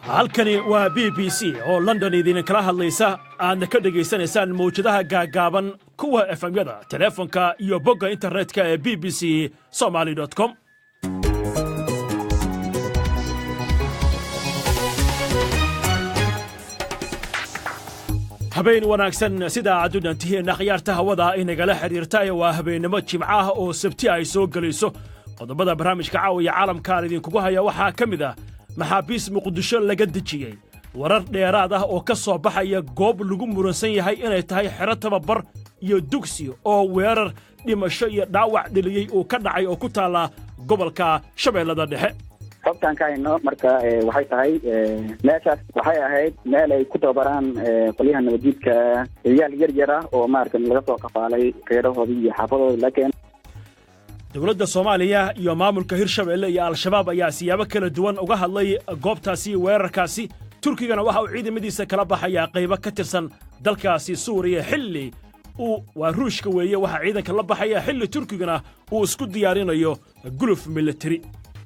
halkani waa BBC oo London idin kala hadlaysa aadna ka dhageysanaysaan mawjadaha gaagaaban kuwa FM-yada telefoonka iyo bogga internetka ee bbcsomali.com. habeen wanaagsan sida aad u dhantihiin akhyaarta hawada inagala xiriirta waa habeennimo jimco ah oo sabti ay soo galayso qodobada barnaamijka caawiya caalamkaan idinkugu haya waxaa ka mid ah maxaabiis muqdisho laga dejiyey warar dheeraad ah oo ka soo baxaya goob lagu muransan yahay inay tahay xero tababar iyo dugsi oo weerar dhimasho iyo dhaawac dhaliyey uu ka dhacay oo ku taala gobolka Shabeellada Dhexe. xogtaan ka hayno marka waxay tahay meeshaas waxay ahayd meel ay ku tababaraan qolyaha nabadgelyada ciyaal yar ah oo maarkan laga soo qafaalay reerahoodii iyo xaafadooda laakiin dowladda Soomaaliya iyo maamulka Hirshabeelle iyo Al-Shabaab ayaa siyaabo kala duwan uga hadlay goobtaasi weerarkaasi. Turkigana waxa uu ciidamadiisa kala baxaya qaybo ka tirsan dalkaasi Suuriya xilli waa Ruushka weeye waxa ciidanka la baxaya xilli Turkigana uu isku diyaarinayo guluf military.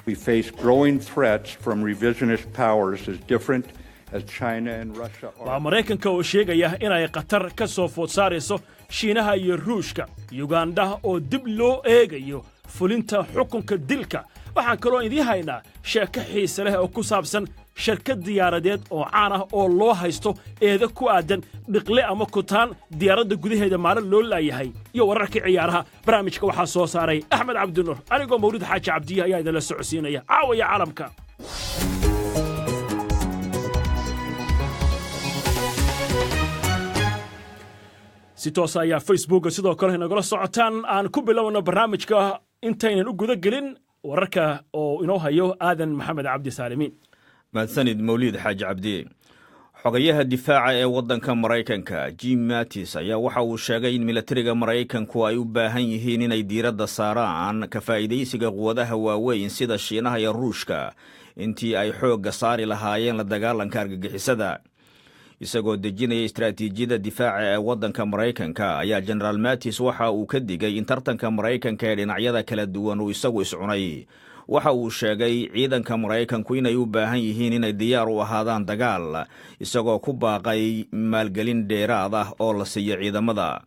We face growing threats from revisionist powers as different as China and Russia are. waa Mareykanka oo sheegaya inay Qatar ka soo food saarayso Shiinaha iyo Ruushka, Uganda oo dib loo eegayo fulinta xukunka dilka. waxaan kaloo idin haynaa sheeko xiise leh oo ku saabsan shirkad diyaaradeed oo caan ah oo loo haysto eeda ku aadan dhiqle ama kutaan diyaaradda gudaheeda maalin loo laayahay iyo wararkii ciyaaraha. barnaamijka waxaa soo saaray Axmed Cabdinuur anigoo Mawlid Xaaji Cabdiye ayaa idinla socodsiinaya caawiya caalamka. si toos ayaa Facebook sidoo kale inagula socotaan aan ku bilowno barnaamijka intaynan u guda gelin wararka oo inoo hayo aadan maxamed cabdi saalimiin. mahadsanid Mawlid Xaaji Cabdiye. xogayaha difaaca ee waddanka Mareykanka Jim Mattis ayaa waxa uu sheegay in militariga Mareykanku ay u baahan yihiin inay diiradda saaraan ka faa'iidaysiga quwadaha waaweyn sida Shiinaha iyo Ruushka intii ay xoogga saari lahaayeen la dagaalanka argagixisada. isagoo dejinaya istaraatiijiyada difaaca ee waddanka Mareykanka ayaa General Mattis waxa uu ka digay in tartanka Mareykanka ee dhinacyada kala duwan uu isagu iscunay. waxa uu sheegay ciidanka Mareykanku inay u baahan yihiin inay diyaar u ahaadaan dagaal, isagoo ku baaqay maalgelin dheeraad ah oo la siiyo ciidamada.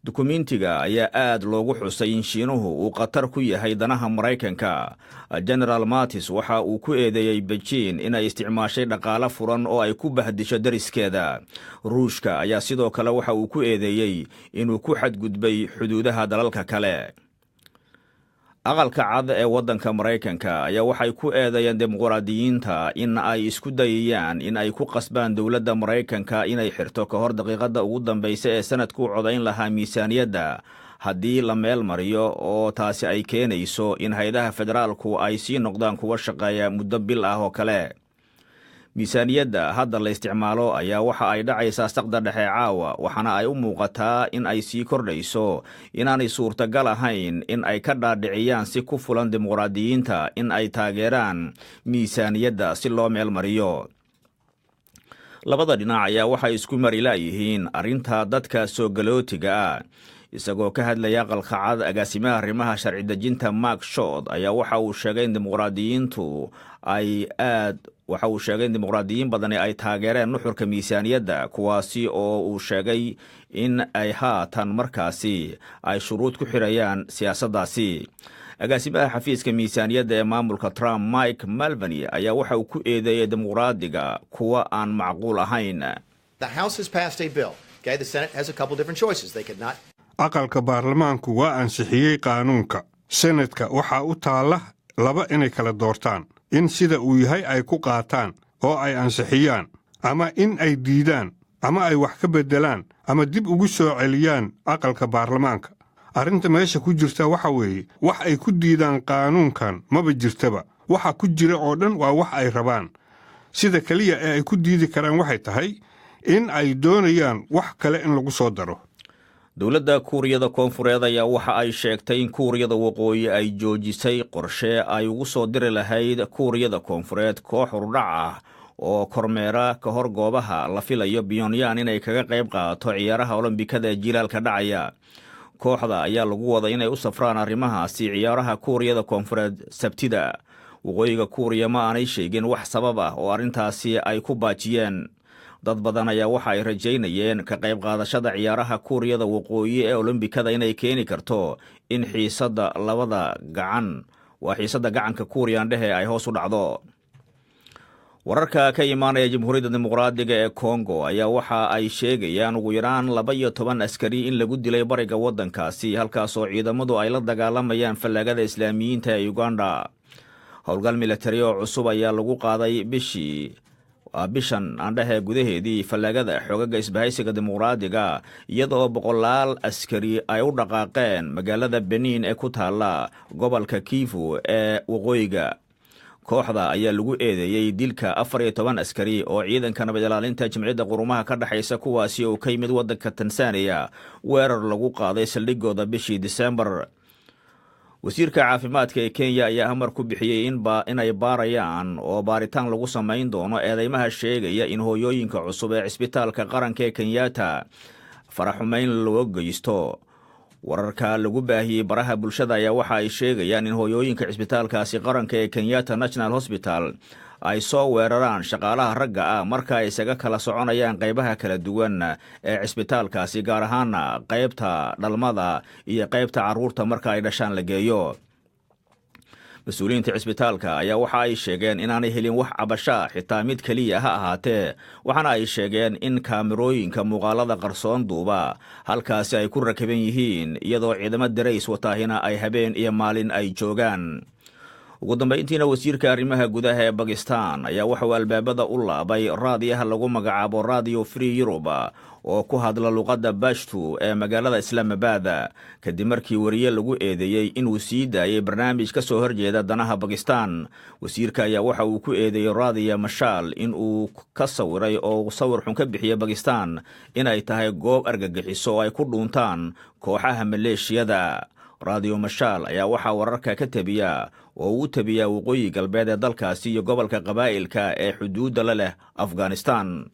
dukumentiga ayaa aad loogu xusay in Shiinuhu uu Qatar ku yahay danaha Mareykanka. General Mattis waxa uu ku eedeeyay Beijing inay isticmaashay dhaqaale furan oo ay ku bahdisho dariskeeda. Ruushka ayaa sidoo kale waxa uu ku eedeeyay inuu ku xadgudbay xuduudaha dalalka kale. aqalka cad ee waddanka Mareykanka ayaa waxay ku eedeeyeen dimuqraadiyiinta in ay isku dayayaan in ay ku qasbaan dowladda Mareykanka inay xirto ka hor daqiiqada ugu dambaysa ee sanadku codayn lahaa miisaaniyadda haddii la meel mariyo, oo taasi ay keenayso in hay'adaha federaalku ay sii noqdaan kuwa shaqeeya muddo bil ah oo kale. miisaaniyadda hadda la isticmaalo ayaa waxa ay dhacaysaa saqda dhexe caawa, waxaana ay u muuqataa in ay sii kordhayso inaanay suurtagal ahayn in ay ka dhaadhiciyaan si ku fulan dimuqraadiyiinta in ay taageeraan miisaaniyadda si loo meel mariyo. labada dhinac ayaa waxay isku mari laayihiin arrinta dadka soo galootiga ah. isagoo ka hadlaya aqalka cad, agaasimaha arrimaha sharci dejinta Mark Short ayaa waxa uu sheegay in dimuqraadiyiin badani ay taageereen nuxurka miisaaniyadda, kuwaasi oo uu sheegay in ay haatan markaasi ay shuruud ku xirayaan siyaasaddaasi. agaasimaha xafiiska miisaaniyadda ee maamulka Trump Mike Mulvaney ayaa waxa uu ku eedeeyay dimuqraadiga kuwa aan macquul ahayn. aqalka baarlamaanku waa ansixiyey qaanuunka. Senadka waxaa u taalla laba inay kala doortaan: in sida uu yahay ay ku qaataan oo ay ansixiyaan, ama in ay diidaan, ama ay wax ka beddelaan, ama dib ugu soo celiyaan aqalka baarlamaanka. arrinta meesha ku jirta waxa weeye wax ay ku diidaan qaanuunkan maba jirtaba. waxa ku jira oo dhan waa wax ay rabaan. sida kaliya ee ay ku diidi karaan waxay tahay in ay doonayaan wax kale in lagu soo daro. dowladda Kuuriyada Koonfureed ayaa waxa ay sheegtay in Kuuriyada Waqooyi ay joojisay qorshe ay ugu soo diri lahayd Kuuriyada Koonfureed koox hordhac ah oo kormeera ka hor goobaha la filayo Pyongyang inay kaga qayb qaadato ciyaaraha Olombikada ee jiilaalka dhacaya. Kooxda ayaa lagu waday inay u safraan arrimahaasi ciyaaraha Kuuriyada Koonfureed Sabtida. Waqooyiga Kuuriya ma aanay sheegin wax sabab ah oo arrintaasi ay ku baajiyeen. Dad badan ayaa waxa ay rajaynayeen ka qayb qaadashada ciyaaraha Kuuriyada Waqooyi ee Olombikada inay keeni karto in xiisadda gacanka Kuuriyaan dhexe ay hoos u dhacdo. Wararka ka imaanaya Jamhuuriyadda Dimuqraadiga ee Kongo ayaa waxa ay sheegayaan ugu yaraan 12 askari in lagu dilay bariga waddankaasi, halkaasoo ciidamadu ay la dagaalamayaan fallaagada Islaamiyiinta ee Uganda. Howlgal militari oo cusub ayaa lagu qaaday bishan aandhahe gudaheedii fallaagada xoogaga isbahaysiga dimuqraadiga, iyadoo boqolaal askari ay u dhaqaaqeen magaalada Benin ee ku taala gobolka Kivu ee waqooyiga. Kooxda ayaa lagu eedeeyey dilka 14 askari oo ciidanka nabad ilaalinta Jamciyadda Qurumaha ka dhaxaysa, kuwaasi oo ka yimid waddanka Tansaaniya, weerar lagu qaaday saldhigooda bishii Diseembar. Wasiirka caafimaadka ee Kenya ayaa amar ku bixiyey inay baarayaan oo baaritaan lagu samayn doono eedeymaha sheegaya in hooyooyinka cusub ee cisbitaalka qaranka ee Kenyatta faraxumayn loo geysto. Wararka lagu baahiyey baraha bulshada ayaa waxa ay sheegayaan in hooyooyinka cisbitaalkaasi qaranka ee Kenyatta National Hospital ay soo weeraraan shaqaalaha ragga ah marka ay isaga kala soconayaan qaybaha kala duwan ee cisbitaalkaasi, gaar ahaan qaybta dhalmada iyo qaybta carruurta marka ay dhashaan la geeyo. Mas-uuliyiinta cisbitaalka ayaa waxa ay sheegeen inaanay helin wax cabasho xitaa mid keliya ha ahaatee, waxaana ay sheegeen in kaamirooyinka muuqaalada qarsoon duuba halkaasi ay ku rakaban yihiin, iyadoo ciidamo darays wataahina ay habeen iyo maalin ay joogaan. Ugu dambayntiina wasiirka arrimaha gudaha ee Bakistan ayaa waxa uu albaabada u laabay raadiyaha lagu magacaabo Radio Free Europe oo ku hadla luqadda Pashto ee magaalada Islamabad, kadib markii wariye lagu eedeeyey inuu sii daayay barnaamij ka soo horjeeda danaha Bakistan. Wasiirka ayaa waxa uu ku eedeeyey raadiyo Mashal in uu ka sawiray oo sawir xun ka bixiyay Bakistan inay tahay goob argagixiso oo ay ku dhuuntaan kooxaha maleeshiyada. Radio Mashal ayaa waxaa wararka ka tabiya oo uu tabiyaa waqooyi galbeed ee dalkaasi iyo gobolka qabaa'ilka ee xuduudda la leh Afghanistan.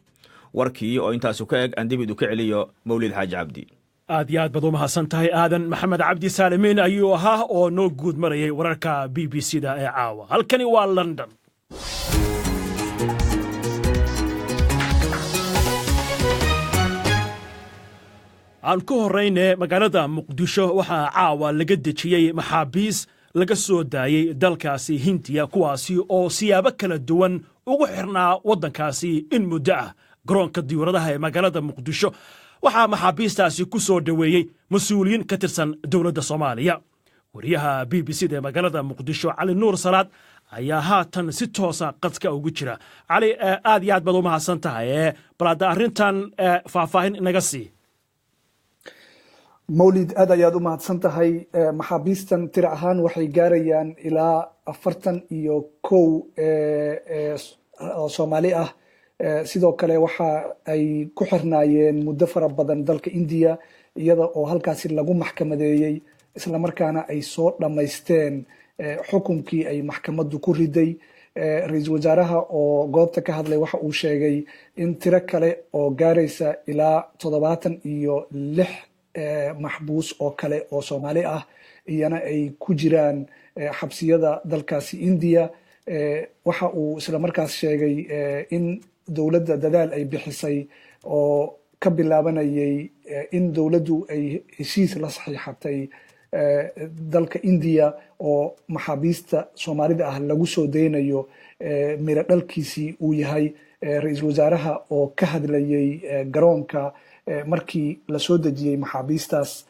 Warkii oo intaasi ka eg aan dib idu ka celiyo Mawlid Xaaji Cabdi. aad iyo aad baad u mahadsan tahay aadan maxamed cabdi saalimiin ayuu ahaa oo noo guud marayay wararka BBC-da ee caawa. Halkani waa London. aan ku horrayne magaalada Muqdisho waxaa caawa laga dejiyey maxaabiis laga soo daayey dalkaasi Hindiya, kuwaasi oo siyaabo kala duwan ugu xirnaa waddankaasi in muddo ah. Garoonka diyaaradaha ee magaalada Muqdisho waxaa maxaabiistaasi ku soo dhaweeyey mas-uuliyiin ka tirsan dowladda Soomaaliya. Wariyaha BBC-da ee magaalada Muqdisho Cali Nuur Salaad ayaa haatan si toosa qadka ugu jira. Cali, aad iyo aad baad u mahadsan tahay. Bal arrintan faahfaahin inaga sii. Mawlid, aad ayaad u mahadsan tahay. Maxaabiistan tiro ahaan waxay gaarayaan ilaa 41 Soomaali ah. Sidoo kale waxa ay ku xirnaayeen muddo fara badan dalka India, iyada oo halkaasi lagu maxkamadeeyey isla markaana ay soo dhamaysteen xukunkii ay maxkamaddu ku riday. Ra'iisul wasaaraha oo goobta ka hadlay waxa uu sheegay in tiro kale oo gaaraysa ilaa 76 maxbuus oo kale oo Soomaali ah iyana ay ku jiraan xabsiyada dalkaasi India. Waxa uu isla markaas sheegay in dowladda dadaal ay bixisay oo ka bilaabanayay in dowladdu ay heshiis la saxiixatay dalka India oo maxaabiista Soomaalida ah lagu soo deynayo. miro dhalkiisii uu yahay ra'iisul wasaaraha oo ka hadlayay garoonka markii la soo dejiyey maxaabiistaas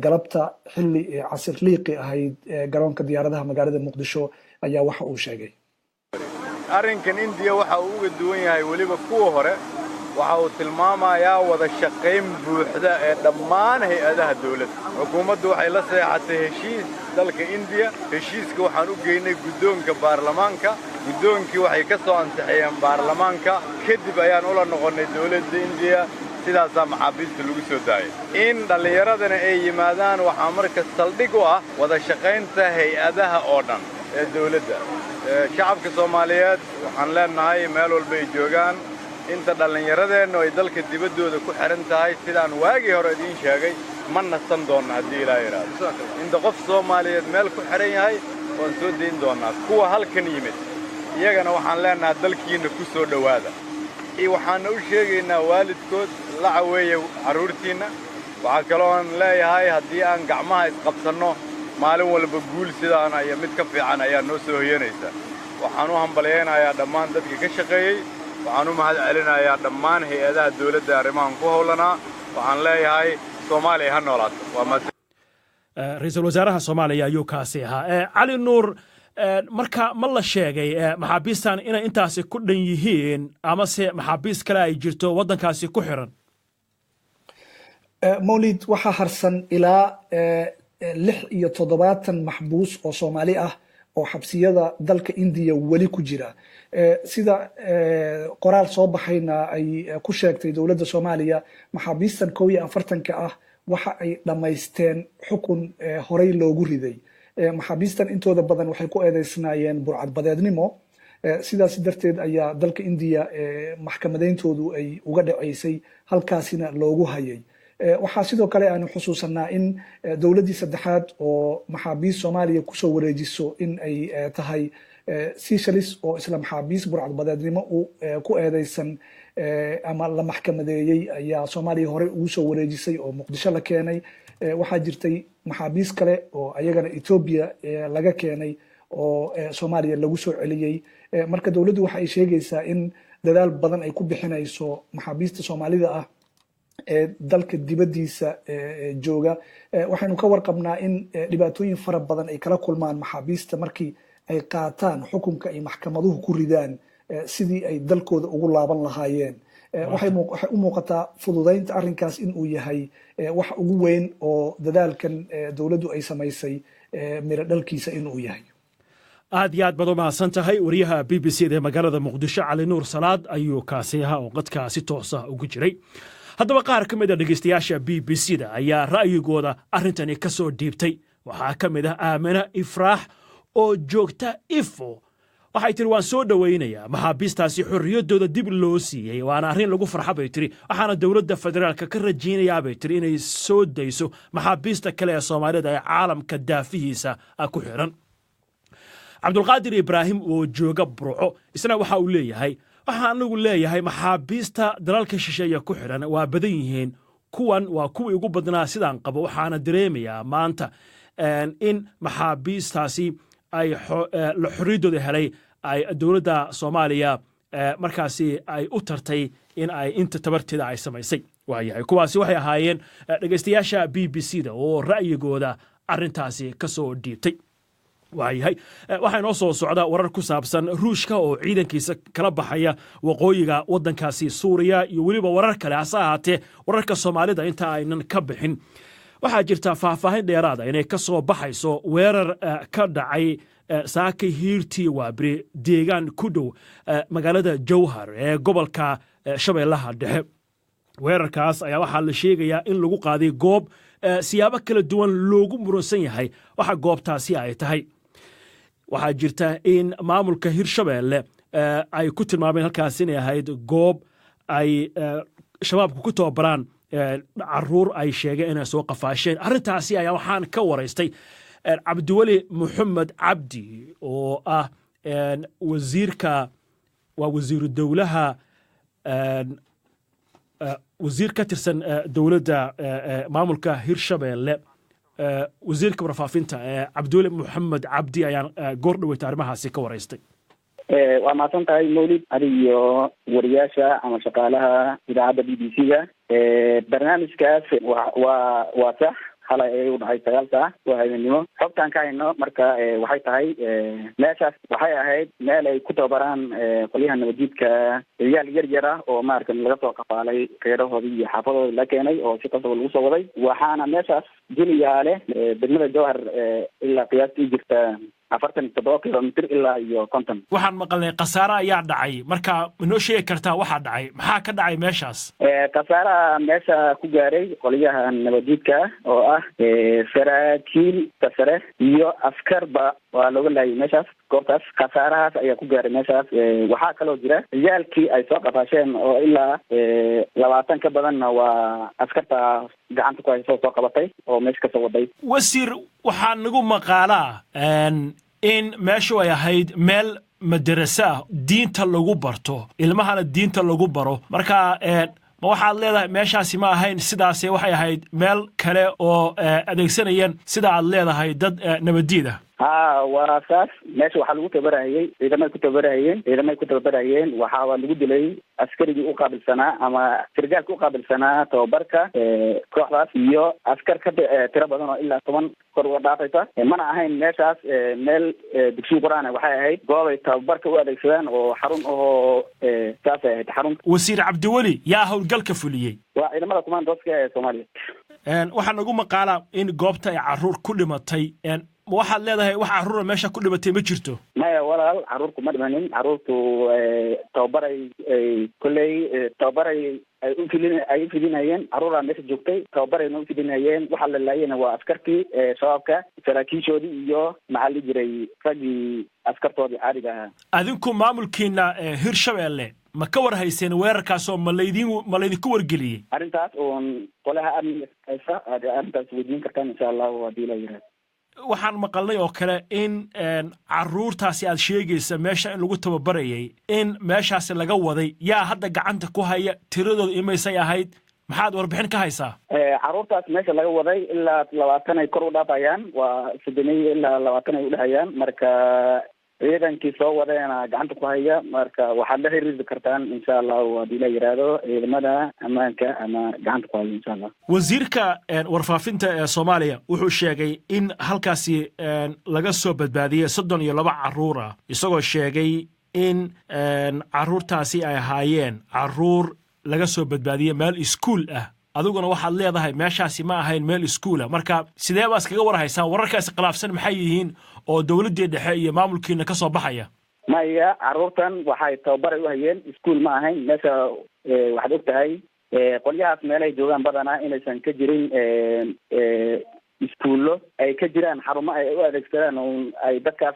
galabta xilli casir liiqi ahayd garoonka diyaaradaha magaalada Muqdisho ayaa waxa uu sheegay arrinkan India waxa uu uga duwan yahay waliba kuwa hore. waxa uu tilmaamayaa wada shaqayn buuxda ee dhammaan hay'adaha dawladda. Xukuumaddu waxay la saxeexatay heshiis dalka India. Heshiiska waxaan u geynay guddoonka baarlamaanka. Guddoonkii waxay ka soo ansixiyeen baarlamaanka. Kadib ayaan ula noqonnay dawladda India. sidaasaa maxaabiista lagu soo daayay. In dhallinyaradana ay yimaadaan waxaa marka saldhig u ah wada shaqaynta hay'adaha oo dhan ee dawladda. shacabka Soomaaliyeed waxaan leenahay meel walba ay joogaan inta dhalinyaradeenna ay dalka dibaddooda ku xiran tahay sidaan waagii hore idin sheegay ma nasan doona haddii Ilaahay yiraahdo inta qof Soomaaliyeed meel ku xiran yahay waan soo deyn doonaa kuwa halkan yimid iyagana waxaan leenahay dalkiina ku soo dhawaada waxaan u sheegaynaa waalidkood la caweeyo caruurtiina waxa kale oo aan leeyahay haddii aan gacmaha isqabsanno maalin walba guul sidaan iyo mid ka fiican ayaa noo soo hoyanaysa waxaan u hambaleynayaa dhammaan dadka ka shaqeeyay waxaan u mahad celinayaa dhammaan hay'adaha dawladda arrimahan ku howlanaa waxaan leeyahay Soomaaliya ha noolaato waa ra'iisul wasaaraha Soomaaliya ayuu kaasi ahaa Cali Nuur marka ma la sheegay maxaabiistan inay intaasi ku dhan yihiin ama se maxaabiis kale ay jirto waddankaasi ku xiran mawlid waxaa harsan ilaa 76 maxbuus oo Soomaali ah oo xabsiyada dalka India wali ku jira sida qoraal soo baxayna ay ku sheegtay dawladda Soomaaliya maxaabiistan 41 ah waxa ay dhamaysteen xukun horey loogu riday maxaabiistan intooda badan waxay ku eedeysnaayeen burcadbadeednimo sidaas darteed ayaa dalka India maxkamadeyntoodu ay uga dhaceysay halkaasina loogu hayay waxaa sidoo kale aan xusuusanaa in dawladdii saddexaad oo maxaabiis Soomaaliya ku soo wareejiso in ay tahay Seychelles oo isla maxaabiis burcadbadeednimo ku eedeysan ama la maxkamadeeyay ayaa Soomaaliya hore ugu soo wareejisay oo Muqdisho la keenay waxaa jirtay maxaabiis kale oo ayagana Ethiopia laga keenay oo Soomaaliya lagu soo celiyay marka dawladdu waxa ay sheegaysaa in dadaal badan ay ku bixinayso maxaabiista Soomaalida ah dalka dibadiisa jooga waxaanu ka warqabnaa in dhibaatooyin fara badan ay kala kulmaan maxaabiista markii ay qaataan xukunka ay maxkamaduhu ku ridaan sidii ay dalkooda ugu laaban lahaayeen waxay u muuqataa fududeynta arrinkaas in uu yahay wax ugu weyn oo dadaalkan dawladdu ay samaysay miro dhalkiisa in uu yahay aad iyo aad baad u mahadsan tahay wariyaha BBC ee magaalada Muqdisho Cali Nuur Salaad ayuu kaasi ahaa oo qadka si toos ah ugu jiray haddaba qaar ka mid ah dhegeystayaasha BBC-da ayaa ra'yigooda arrintani ka soo dhiibtay waxaa ka mid ah Aamina Ifraax oo joogta Ifo waxay tiri waan soo dhaweynayaa maxaabiistaasi xorriyadooda dib loo siiyay waana arrin lagu farxo bay tiri waxaana dawladda federaalka ka rajaynayaa bay tiri inay soo dayso maxaabiista kale ee Soomaalida ee caalamka daafihiisa ku xiran Cabdulqaadir Ibraahim oo jooga Burco isna waxa uu leeyahay waxaan anigu leeyahay maxaabiista dalalka shisheeye ku xiran waa badan yihiin kuwan waa kuwii ugu badnaa sidaan qabo waxaana dareemayaa maanta in maxaabiistaasi ay xorriyadooda helay ay dawladda Soomaaliya markaasi ay u tartay in ay inta tabarteeda ay samaysay waayahay kuwaasi waxay ahaayeen dhegeystayaasha BBC-da oo ra'yigooda arrintaasi ka soo dhiibtay waayahay waxaa inoo soo socda warar ku saabsan Ruushka oo ciidankiisa kala baxaya waqooyiga waddankaasi Suuriya iyo weliba warar kale hase ahaatee wararka Soomaalida inta aynan ka bixin waxaa jirta faahfaahin dheeraada inay ka soo baxayso weerar ka dhacay saakay hiirtii waabri deegaan ku dhow magaalada Jowhar ee gobolka Shabeellaha Dhexe weerarkaas ayaa waxaa la sheegayaa in lagu qaaday goob siyaabo kala duwan loogu muransan yahay waxa goobtaasi ay tahay waxaa jirta in maamulka Hirshabeelle ay ku tilmaameen halkaas inay ahayd goob ay shabaabku ku tababaraan caruur ay sheegeen inay soo qafaasheen arrintaasi ayaa waxaan ka waraystay Cabdiweli Maxamed Cabdi oo ah wasiiru dawlaha wasiir ka tirsan dawladda maamulka Hirshabeelle wasiirka warfaafinta Cabdiweli Maxamed Cabdi ayaan goor dhaweeyay arrimahaasi ka waraystay waa maasan tahay mawlid adiyo wariyaasha ama shaqaalaha idaacadda BBC-ga barnaamijkaas waa sax xalay ay u dhacay 9 saac oo habeenimo xogtaan ka hayno marka waxay tahay meeshaas waxay ahayd meel ay ku tababaraan qolyaha nabadgedka ciyaal yar ah oo maarkan laga soo qafaalay reerahoodii iyo xaafadooda la keenay oo si qasab lagu soo waday waxaana meeshaas jiliyaale degmada Jowhar ilaa qiyaastii jirta 47 kilomitir ilaa iyo 50 waxaan maqalnay qasaara ayaa dhacay marka inoo sheegi kartaa waxa dhacay maxaa ka dhacay meeshaas qasaara meesha ku gaaray qoliyaha nabadgedka oo ah saraakiil sare iyo askarba waa looga laayay meeshaas goobtaas khasaarahaas ayaa ku gaaray meeshaas. Waxaa kaloo jira ciyaalkii ay soo qafaasheen oo ilaa 20 ka badanna waa askarta gacanta ku hayso soo qabatay oo meesha ka soo waday. wasiir waxaa nagu maqaalaa in meeshu ay ahayd meel madarasa ah diinta lagu barto ilmahana diinta lagu baro marka ma waxaad leedahay meeshaasi ma ahayn sidaas waxay ahayd meel kale oo adeegsanayeen sida aad leedahay dad nabadiida waa saas meesha waxaa lagu tababarayay ciidamay ku tababarayeen waxaa lagu dilay askarigii u qaabilsanaa ama sargaalka u qaabilsanaa tababarka kooxdaas iyo askar ka tiro badan oo ilaa 10 kor uga dhaafaysa. mana ahayn meeshaas meel dugsiga quraan waxay ahayd goobay tababarka u adeegsadaan oo xarun oo saasay ahayd xarun. wasiir cabdiweli yaa howlgalka fuliyey waa ciidamada kumaandooska ee Soomaaliya. waxaa nagu maqaalaa in goobta ay caruur ku dhimatay waxaad leedahay wax caruura meesha ku dhimatay ma jirto? maya walaal caruurku ma dhimanin. caruurtu tababaray ay u fidinayeen caruuraa meesha joogtay tababarayna u fidinayeen. waxaa la laayayna waa askartii shabaabka saraakiishoodii iyo maxaa la jiray raggii askartoodii caadiga ahaa. adinku maamulkiina Hirshabeelle ma ka war hayseen weerarkaas oo ma laydinku wargeliyey? arrintaas oon qolaha amniga haysa arrintaas weydiin kartaan insha allahu haddii la yidhaahdo. waxaan maqalnay oo kale in caruurtaasi aad sheegaysa meesha in lagu tababarayay in meeshaasi laga waday yaa hadda gacanta ku haya tiradooda imaysay ahayd maxaad warbixin ka haysaa? caruurtaas meesha laga waday ilaa 20 ay kor u dhaafayaan waa 80 ilaa 20 ay u dhahayaan marka ciidankii soo wadeena gacanta ku haya marka waxaad la xiriiri kartaan insha allahu haddii la yidhaahdo ciidamada ammaanka ama gacanta ku haya insha allah. wasiirka warfaafinta ee Soomaaliya wuxuu sheegay in halkaasi laga soo badbaadiyay 32 caruur ah isagoo sheegay in caruurtaasi ay ahaayeen caruur laga soo badbaadiyay meel iskuul ah. adiguna waxaad leedahay meeshaasi ma ahayn meel iskuula marka sidee baad iskaga warhaysaan wararkaasi khilaafsan maxay yihiin oo dawladda dhexe iyo maamulkiina ka soo baxaya? maya caruurtan waxay tababar u hayeen iskuul ma ahayn meesha waxaad ogtahay qolyahaas meelay joogaan badanaa inaysan ka jirin iskuullo ay ka jiraan xarumo ay u adeegsadaan oo ay dadkaas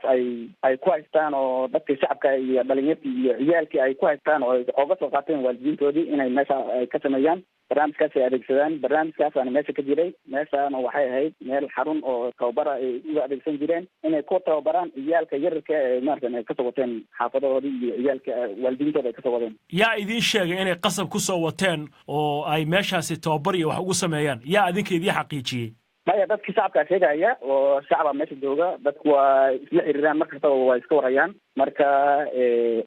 ay ku haystaan oo dadkii shacabka iyo dhalinyartii iyo ciyaalkii ay ku haystaan oo oga soo qaateen waalidiintoodii inay meesha ay ka sameeyaan barnaamijkaas ay adeegsadaan. barnaamijkaasaana meesha ka jiray meeshaana waxay ahayd meel xarun oo tababara ay uga adeegsan jireen inay ku tababaraan ciyaalka yararka ee maaratan ay kasoo wateen xaafadahoodii iyo ciyaalka waalidiintooda ay kasoo wadeen. yaa idiin sheegay inay qasab ku soo wateen oo ay meeshaasi tababar iyo wax ugu sameeyaan yaa idinka idiin xaqiijiyey? maya dadkii shacabkaa sheegaya oo shacaba meesha jooga dadku waa isla xiriiraan markastaba waa iska warayaan marka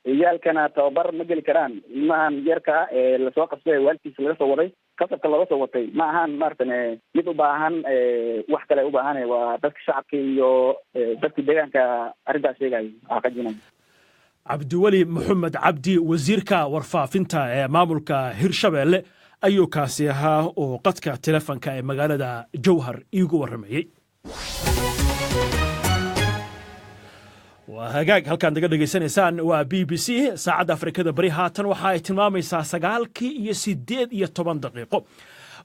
ciyaalkana tababar ma geli karaan. ilmahan yarka lasoo qabsay waalidkiisa laga soo waday kasabka laga soo watay ma ahaan maaratan mid u baahan wax kale u baahan waa dadka shacabka iyo dadkii deegaanka arrintaas sheegaya xaqajinaya. cabdiweli maxamed cabdi wasiirka warfaafinta ee maamulka Hirshabeelle ayuu kaasi ahaa oo qadka telefoonka ee magaalada Jowhar iigu waramayay. waa hagaag halkaan daga dhageysanaysaan waa BBC saacadda Afrikada bari haatan waxa ay tilmaamaysaa 9:18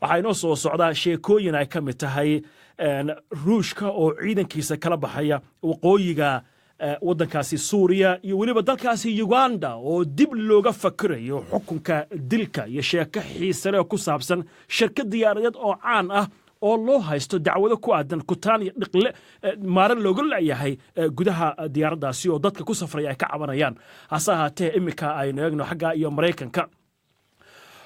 waxaa inoo soo socdaa sheekooyin ay ka mid tahay Ruushka oo ciidankiisa kala baxaya waqooyiga waddankaasi Suuriya iyo weliba dalkaasi Uganda oo dib looga fakirayo xukunka dilka iyo sheeko xiiso leh ku saabsan shirkad diyaaradeed oo caan ah oo loo haysto dacwado ku aadan kutaan iyo dhiqle maaran looga leeyahay gudaha diyaaraddaasi oo dadka ku safraya ay ka cabanayaan. hase ahaatee imika aynu eegno xagga iyo Maraykanka.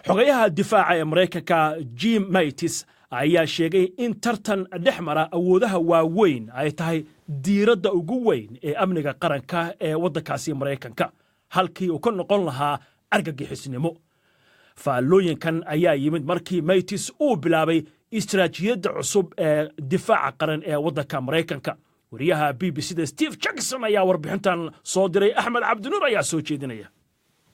xogayaha difaaca ee Maraykanka Jim Mattis ayaa sheegay in tartan dhexmara awoodaha waaweyn ay tahay diiradda ugu weyn ee amniga qaranka ee waddankaasi Maraykanka halkii uu ka noqon lahaa argagixisnimo. faallooyinkan ayaa yimid markii Mattis uu bilaabay istiraatiijiyadda cusub ee difaaca qaran ee waddanka Maraykanka. wariyaha BBC Steve Jackson ayaa warbixintan soo diray. Axmed Cabdinuur ayaa soo jeedinaya.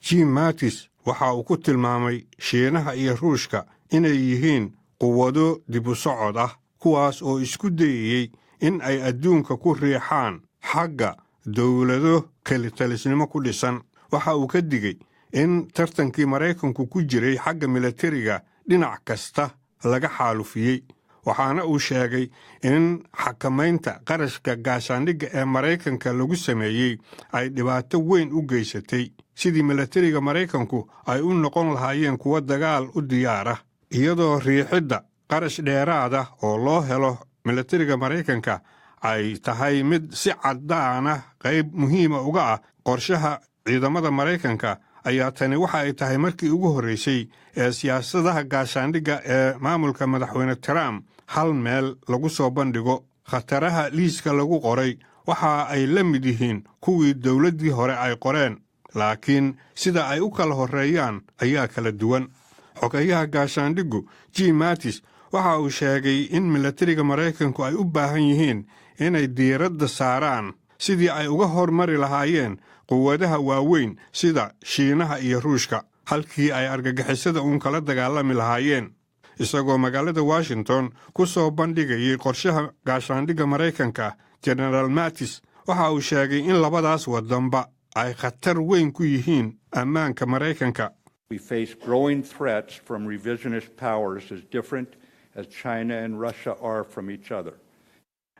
Jim Mattis waxa uu ku tilmaamay Shiinaha iyo Ruushka inay yihiin quwado dib u socod ah kuwaas oo isku dayayay in ay adduunka ku riixaan xagga dawlado kalitalisnimo ku dhisan. waxa uu ka digay in tartankii Maraykanku ku jiray xagga militariga dhinac kasta laga xaalufiyey. waxaana uu sheegay in xakamaynta qarashka gaashaandhigga ee Maraykanka lagu sameeyey ay dhibaato weyn u geysatay sidii milatariga Maraykanku ay u noqon lahaayeen kuwa dagaal u diyaar ah iyadoo riixidda qarash dheeraad ah oo loo helo milatariga Maraykanka ay tahay mid si caddaan ah qayb muhiima uga ah qorshaha ciidamada Maraykanka ayaa tani waxa ay tahay markii ugu horreysay ee siyaasadaha gaashaandhigga ee maamulka madaxweyne Trump hal meel lagu soo bandhigo khataraha liiska lagu qoray waxa ay la mid yihiin kuwii dowladdii hore ay qoreen laakiin sida ay u kala horreeyaan ayaa kala duwan xogayaha gaashaandhiggu Jim Mattis waxa uu sheegay in milatariga Maraykanku ay u baahan yihiin inay diiradda saaraan sidii ay uga hormari lahaayeen quwadaha waaweyn sida Shiinaha iyo Ruushka halkii ay argagixisada uun kala dagaalami lahaayeen isagoo magaalada Washington ku soo bandhigayay qorshaha gaashaandhigga Maraykanka General Mattis waxa uu sheegay in labadaas wadanba ay khatar weyn ku yihiin ammaanka Maraykanka. We face growing threats from revisionist powers as different as China and Russia are from each other.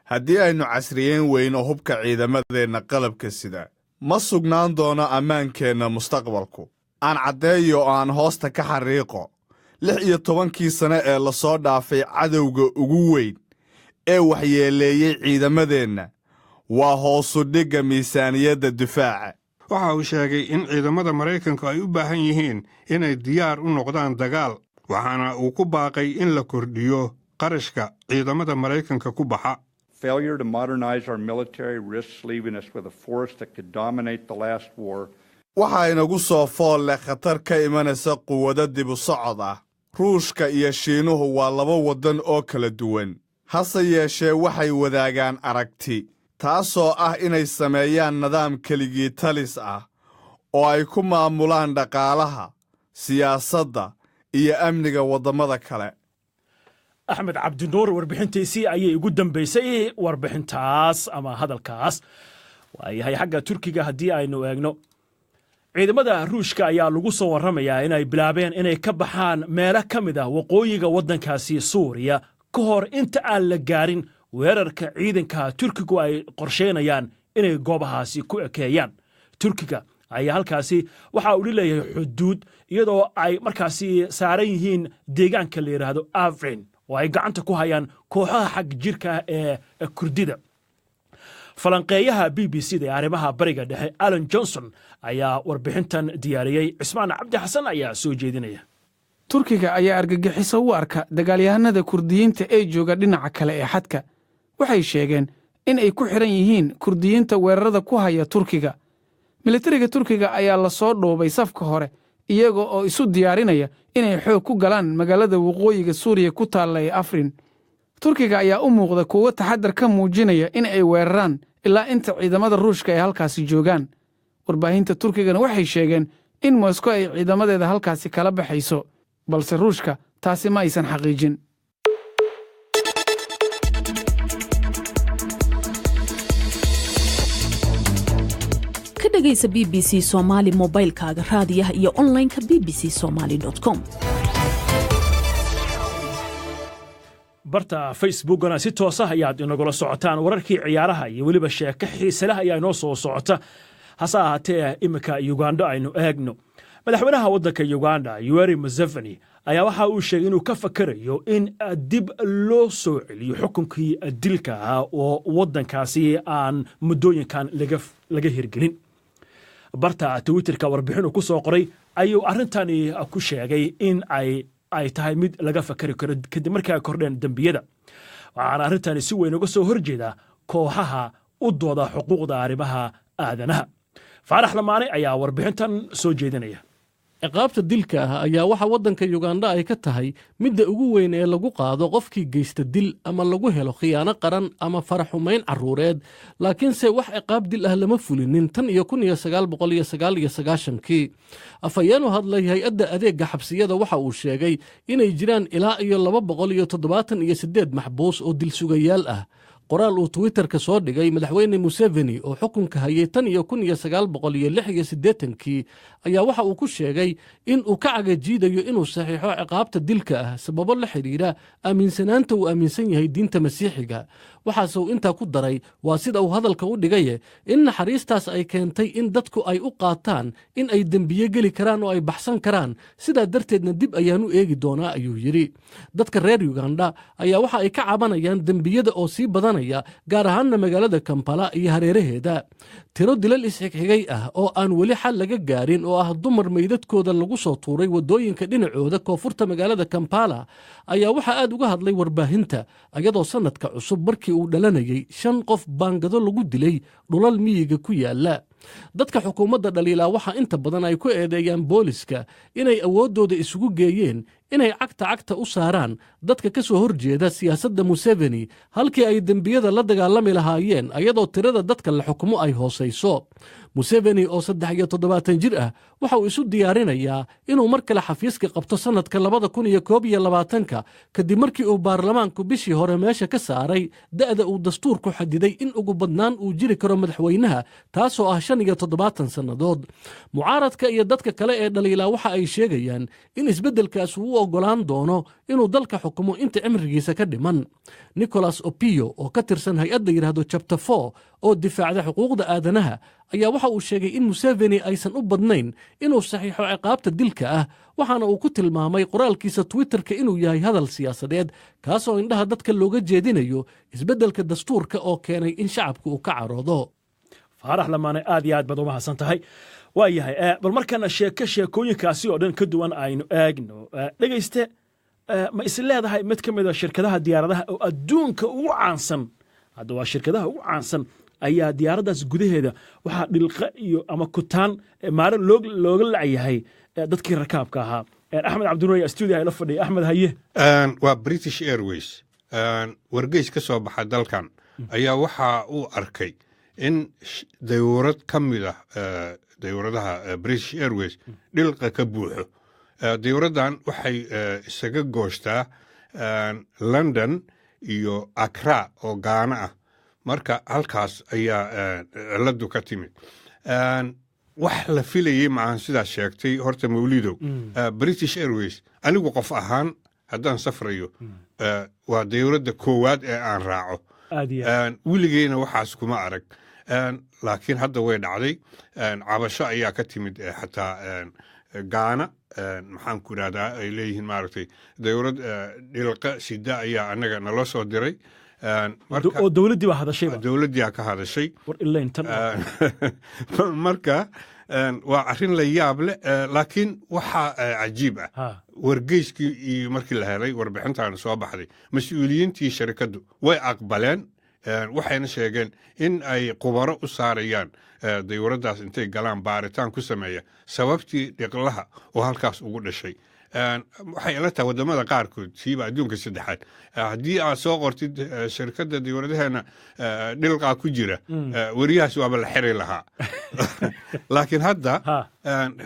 Haddii aynu casriyeyn weyno hubka ciidamadeenna qalabka sida ma sugnaan doono ammaankeenna mustaqbalku aan caddeeyo oo aan hoosta ka xariiqo 16 sano ee la soo dhaafay cadowga ugu weyn ee waxyeeleeyey ciidamadeenna waa hoosu dhigga miisaaniyadda difaaca. waxa uu sheegay in ciidamada Maraykanku ay u baahan yihiin inay diyaar u noqdaan dagaal waxaana uu ku baaqay in la kordhiyo qarashka ciidamada Maraykanka ku baxa. Failure to modernize our military risks leaving us with a force that could dominate the last war. Waxa inagu soo fool leh khatar ka imanaysa quwado dib u socod ah. Ruushka iyo Shiinuhu waa laba wadan oo kala duwan. Hase yeeshee waxay wadaagaan aragti taasoo ah inay sameeyaan nidaam keligii talis ah oo ay ku maamulaan dhaqaalaha, siyaasadda iyo amniga wadamada kale. axmed cabdinuur warbixintiisii ayay ugu dambaysay warbixintaas ama hadalkaas waayahay xagga Turkiga haddii aynu eegno ciidamada Ruushka ayaa lagu soo warramayaa inay bilaabeen inay ka baxaan meelo ka mid ah waqooyiga waddankaasi Suuriya ka hor inta aan la gaarin weerarka ciidanka Turkigu ay qorsheynayaan inay goobahaasi ku ekeeyaan. Turkiga ayaa halkaasi waxa uu leeyahay xuduud iyadoo ay markaasi saaran yihiin deegaanka la yiraahdo Afrin oo ay gacanta ku hayaan kooxaha xag jirka ee Kurdida. falanqeeyaha BBC ee arrimaha bariga dhexe Alan Johnson ayaa warbixintan diyaariyay. Cismaan Cabdi Xasan ayaa soo jeedinaya. Turkiga ayaa argagixiso u arka dagaalyahanada Kurdiyiinta ee jooga dhinaca kale ee xadka. Waxay sheegeen in ay ku xiran yihiin Kurdiyiinta weerarada ku haya Turkiga. Militariga Turkiga ayaa la soo dhoobay safka hore iyaga oo isu diyaarinaya inay xoog ku galaan magaalada waqooyiga Suuriya ku taalla ee Afrin. Turkiga ayaa u muuqda kuwa taxadar ka muujinaya in ay weeraraan ilaa inta ciidamada Ruushka ay halkaasi joogaan. Warbaahinta Turkigana waxay sheegeen in Moscow ay ciidamadeeda halkaasi kala baxayso, balse Ruushka taasi ma aysan xaqiijin. Ka dhagaysa BBC Somali mobilkaaga raadiyaha iyo online-ka bbcsomali.com. barta Facebookana si toos ah ayaad inagula socotaan wararkii ciyaaraha iyo weliba sheeko xiise leh ayaa inoo soo socota. hase ahaatee imika Uganda aynu eegno. madaxweynaha waddanka Uganda Yoweri Museveni ayaa waxa uu sheegay inuu ka fakarayo in dib loo soo celiyo xukunkii dilka ah oo waddankaasi aan muddooyinkan laga hirgelin. barta Twitterka warbixin ku soo qoray ayuu arrintani ku sheegay in ay tahay mid laga fakari karo kadib markii ay kordheen dambiyada. waxaana arrintani si weyn uga soo horjeeda kooxaha u dooda xuquuqda arrimaha aadanaha. Faarax Lamaane ayaa warbixintan soo jeedinaya. ciqaabta dilka ah ayaa waxa waddanka Uganda ay ka tahay midda ugu weyn ee lagu qaado qofkii geysta dil ama lagu helo khiyaano qaran ama faraxumayn carruureed, laakiinse wax ciqaab dil ah lama fulinin tan iyo 1999. afhayeenu hadlay hay-adda adeegga xabsiyada waxa uu sheegay inay jiraan ilaa iyo 278 maxbuus oo dil sugayaal ah. qoraal uu twitterka soo dhigay madaxweyne museveni oo xukunka hayay tan iyo 1986 ayaa waxa uu ku sheegay in uu ka cagajiidayo inuu saxiixo ciqaabta dilka ah sababo la xidhiidha aaminsanaanta uu aaminsan yahay diinta masiixiga. waxaase uu intaa ku daray waa sida uu hadalka u dhigaye in naxariistaas ay keentay in dadku ay u qaataan in ay dembiye geli karaan oo ay baxsan karaan, sidaa darteedna dib ayaan u eegi doonaa ayuu yidhi. dadka reer uganda ayaa waxa ay ka cabanayaan dembiyada oo sii badanaya, gaar ahaanna magaalada kampala iyo hareeraheeda. tiro dilal isxigxigay ah oo aan weli xal laga gaarin oo ah dumar meydadkooda lagu soo tuuray waddooyinka dhinacooda koonfurta magaalada kampala ayaa waxaa aad uga hadlay warbaahinta, iyadoo sannadka cusub markii uu dhalanayay 5 qof baangado lagu dilay dhulal miyiga ku yaala. dadka xukuumadda dhaliilaa waxaa inta badan ay ku eedeeyaan booliska inay awooddooda isugu geeyeen inay cagta u saaraan dadka ka soo horjeeda siyaasadda museveni halkii ay dembiyada la dagaalami lahaayeen, ayadoo tirada dadka la xukumo ay hoosayso. museveni oo 73 jir ah waxa uu isu diyaarinayaa inuu mar kale xafiiska qabto sannadka 2021 kadib markii uu baarlamaanku bishii hore meesha ka saaray da'da uu dastuurku xadiday in ugu badnaan uu jiri karo madaxweynaha, taasoo ah 75 sannadood. mucaaradka iyo dadka kale ee dhaliilaa waxa ay sheegayaan in isbeddelkaas uu u oggolaan doono inuu dalka xukumo inta cimrigiisa ka dhiman. nicholas opio oo ka tirsan hay-adda yidhaahdo chapter 4 oo difaacda xuquuqda aadanaha ayaa waxa uu sheegay in museveni aysan u badnayn inuu saxiixo ciqaabta dilka ah, waxaana uu ku tilmaamay qoraalkiisa twitterka inuu yahay hadal siyaasadeed kaasoo indhaha dadka looga jeedinayo isbeddelka dastuurka oo keenay in shacabku uu ka caroodo. faarax lamaane aad iyo aad baad u mahadsan tahay. waa yahay bal markana sheekooyinkaasi oo dhan ka duwan aynu eegno. dhegayste, ma is leedahay mid ka mid a shirkadaha diyaaradaha oo adduunka ugu caansan, hadda waa shirkadaha ugu caansan, ayaa diyaaraddaas gudaheeda waxaa dhilqa iyo ama kutaan maaro looga lacyahay dadkii rakaabka ahaa. axmed cabdinuur stuudio ayla fadhiya. axmed haye. waa British Airways. wargeys ka soo baxa dalkan ayaa waxa uu arkay in dayuurad ka mid ah dayuuradaha British Airways dhilqa ka buuxo. dayuuraddan waxay isaga goostaa London iyo Accra oo Gaana ah. marka halkaas ayaa ciladu ka timid. wax la filayay maahan sidaas sheegtay horta mawlidow. British Airways anigu qof ahaan haddaan safrayo waa dayuuradda koowaad ee aan raaco. weligeyna waxaas kuma arag. laakiin hadda way dhacday. cabasho ayaa ka timid xataa Gaana. maxaan ku idhahdaa ay leeyihiin maaragtay dayuurad dhilqa sida ayaa annaga naloo soo diray. oo dowladdii baa hadashay. dowladdii ka hadashay. war ilayntan marka waa arrin la yaab leh. laakiin waxaa cajiib ah wargeyskii iyo markii la helay warbixintaana soo baxday mas-uuliyiintii sharikaddu way aqbaleen. waxayna sheegeen in ay khubaro u saarayaan dayuuraddaas intay galaan baaritaan ku sameeya sababtii dhiqlaha oo halkaas ugu dhashay. waxay ila tahay waddamada qaarkood siiba adduunka saddexaad haddii aad soo qortid shirkadda dayuuradaheena dhilqaa ku jira weriyahaas waaba la xiri lahaa. laakiin hadda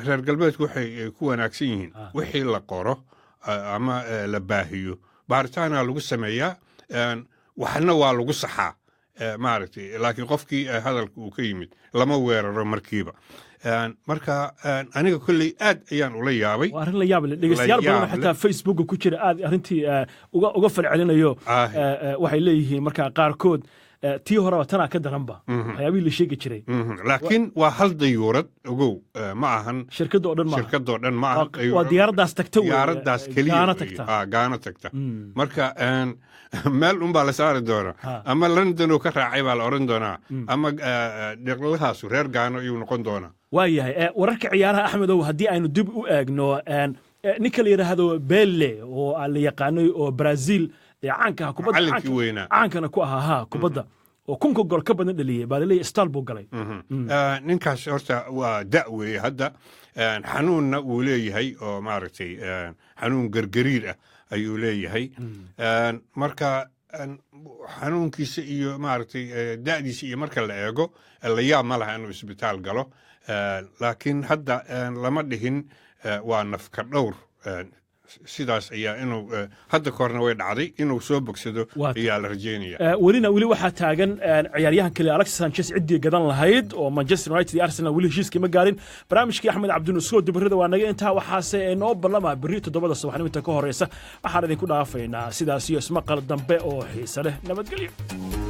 reer galbeedku waxay ku wanaagsan yihiin wixii la qoro ama la baahiyo baaritaana lagu sameeyaa, waxna waa lagu saxaa maaragtay. laakiin qofkii hadalka uu ka yimid lama weeraro markiiba. marka aniga kolley aad ayaan ula yaabay. waa arrin la yaab leh. dhegeystayaal badan xataa facebooka ku jira aad arrintii uga falcelinayo. waxay leeyihiin markaa qaarkood tii horeba tanaa ka daranba waxyaabihii la sheegi jiray. laakiin waa hal dayuurad ogow, ma ahan shirkadoo dhan ma aha. waa diyaaraddaas tagta diyaaraddaas keliya gaana tagta. marka meel unbaa la saari doonaa. ama London oo ka raacay baa la odhan doonaa, ama dhiqlahaasu reer Gaano ayuu noqon doonaa. waa yahay wararka ciyaaraha axmedow haddii aynu dib u eegno ninka la yidhaahdo Pele oo la yaqaanay oo Brazil caanka kubadda caankana ku ahaa kubadda oo kunka gol ka badan dhaliyay baa laleeyahay isbitaal buu galay. ninkaas horta waa da' weeye hadda. xanuunna wuu leeyahay oo maaragtay xanuun gargariir ah ayuu leeyahay. marka xanuunkiisa iyo maaragtay da'diisa iyo marka la eego la yaab ma laha inuu isbitaal galo. laakiin hadda lama dhihin waa nafka dhowr sidaas ayaa inuu hadda korna way dhacday inuu soo bogsado ayaa la rajeynaya weli waxaa taagan ciyaaryahan kale Alexis Sanchez ciddii gadan lahayd oo Manchester United iyo Arsenal weli heshiiskii ma gaarin barnaamijkii Axmed Cabdinuur dibrada waa naga intaa waxaase noo ballama berri 7 subaxnimo ka horeysa waxaan idinku dhaafaynaa sidaas iyo ismaqal dambe oo xiiso leh nabadgelyo